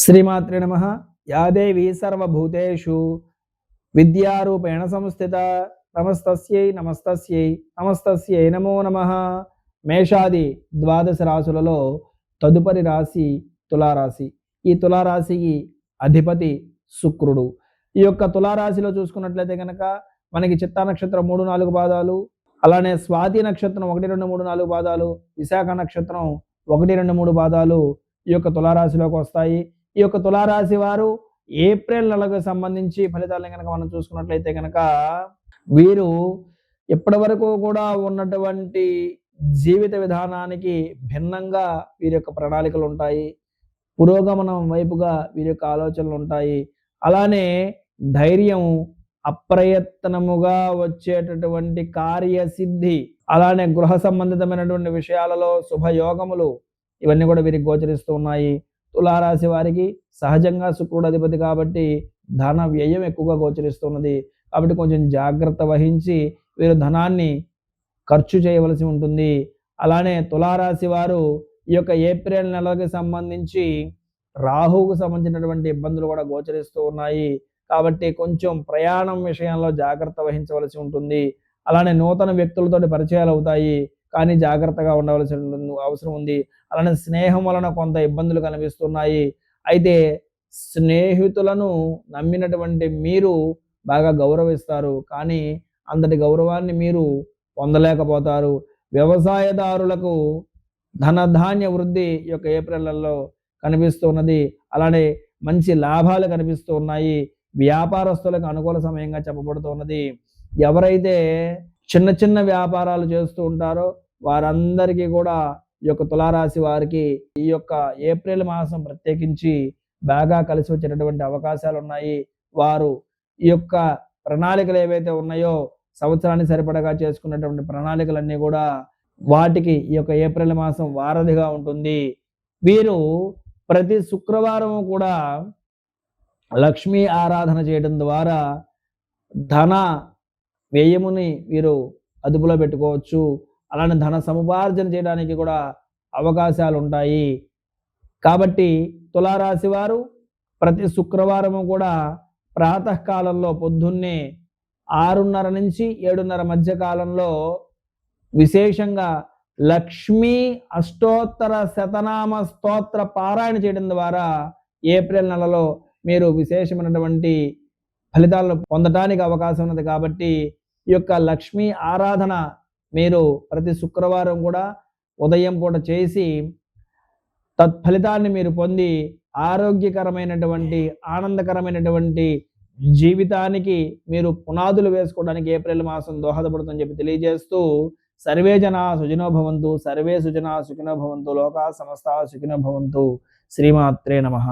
శ్రీమాత్రే నమః. యా దేవీ సర్వభూతేషు విద్యారూపేణ సంస్థిత నమస్తస్యై నమస్తస్యై నమస్తస్యై నమో నమః. మేషాది ద్వాదశ రాశులలో తదుపరి రాశి తులారాశి. ఈ తులారాశికి అధిపతి శుక్రుడు. ఈ యొక్క తులారాశిలో చూసుకున్నట్లయితే కనుక మనకి చిత్తా నక్షత్రం 3-4 పాదాలు, అలానే స్వాతి నక్షత్రం 1-2-3-4 పాదాలు, విశాఖ నక్షత్రం 1-2-3 పాదాలు ఈ యొక్క తులారాశిలోకి వస్తాయి. ఈ యొక్క తులారాశి వారు ఏప్రిల్ నెలకు సంబంధించి ఫలితాలను కనుక మనం చూసుకున్నట్లయితే కనుక వీరు ఇప్పటి వరకు కూడా ఉన్నటువంటి జీవిత విధానానికి భిన్నంగా వీరి యొక్క ప్రణాళికలు ఉంటాయి. పురోగమనం వైపుగా వీరి యొక్క ఆలోచనలు ఉంటాయి. అలానే ధైర్యం, అప్రయత్నముగా వచ్చేటటువంటి కార్యసిద్ధి, అలానే గృహ సంబంధితమైనటువంటి విషయాలలో శుభయోగములు ఇవన్నీ కూడా వీరికి గోచరిస్తూ ఉన్నాయి. తులారాశి వారికి సహజంగా శుక్రుడు అధిపతి కాబట్టి ధన వ్యయం ఎక్కువగా గోచరిస్తున్నది. కాబట్టి కొంచెం జాగ్రత్త వహించి వీరు ధనాన్ని ఖర్చు చేయవలసి ఉంటుంది. అలానే తులారాశి వారు ఈ యొక్క ఏప్రిల్ నెలకి సంబంధించి రాహువుకు సంబంధించినటువంటి ఇబ్బందులు కూడా గోచరిస్తూ ఉన్నాయి. కాబట్టి కొంచెం ప్రయాణం విషయంలో జాగ్రత్త వహించవలసి ఉంటుంది. అలానే నూతన వ్యక్తులతో పరిచయాలు అవుతాయి, కానీ జాగ్రత్తగా ఉండవలసిన అవసరం ఉంది. అలానే స్నేహం వలన కొంత ఇబ్బందులు కనిపిస్తున్నాయి. అయితే స్నేహితులను నమ్మినటువంటి మీరు బాగా గౌరవిస్తారు, కానీ అంతటి గౌరవాన్ని మీరు పొందలేకపోతారు. వ్యవసాయదారులకు ధనధాన్య వృద్ధి ఈ యొక్క ఏప్రిల్ నెలలో కనిపిస్తున్నది. అలానే మంచి లాభాలు కనిపిస్తూ ఉన్నాయి. వ్యాపారస్తులకు అనుకూల సమయంగా చెప్పబడుతున్నది. ఎవరైతే చిన్న చిన్న వ్యాపారాలు చేస్తూ ఉంటారో వారందరికీ కూడా ఈ యొక్క తులారాశి వారికి ఈ యొక్క ఏప్రిల్ మాసం ప్రత్యేకించి బాగా కలిసి వచ్చేటటువంటి అవకాశాలు ఉన్నాయి. వారు ఈ యొక్క ప్రణాళికలు ఏవైతే ఉన్నాయో సంవత్సరానికి సరిపడగా చేసుకున్నటువంటి ప్రణాళికలన్నీ కూడా వాటికి ఈ యొక్క ఏప్రిల్ మాసం వారధిగా ఉంటుంది. వీరు ప్రతి శుక్రవారం కూడా లక్ష్మీ ఆరాధన చేయడం ద్వారా ధన వ్యయముని వీరు అదుపులో పెట్టుకోవచ్చు. అలానే ధన సముపార్జన చేయడానికి కూడా అవకాశాలు ఉంటాయి. కాబట్టి తులారాశి వారు ప్రతి శుక్రవారము కూడా ప్రాతకాలంలో పొద్దున్నే 6:30 నుంచి 7:30 మధ్య కాలంలో విశేషంగా లక్ష్మీ అష్టోత్తర శతనామ స్తోత్ర పారాయణ చేయడం ద్వారా ఏప్రిల్ నెలలో మీరు విశేషమైనటువంటి ఫలితాలను పొందడానికి అవకాశం ఉన్నది. కాబట్టి ఈ యొక్క లక్ష్మీ ఆరాధన మీరు ప్రతి శుక్రవారం కూడా ఉదయం పూట చేసి తత్ఫలితాన్ని మీరు పొంది ఆరోగ్యకరమైనటువంటి ఆనందకరమైనటువంటి జీవితానికి మీరు పునాదులు వేసుకోవడానికి ఏప్రిల్ మాసం దోహదపడుతుందని చెప్పి తెలియజేస్తూ సర్వే జనా సుఖినో భవంతు, సర్వే సుజనా సుఖినో భవంతు, లోకా సమస్తా సుఖినో భవంతు. శ్రీమాత్రే నమః.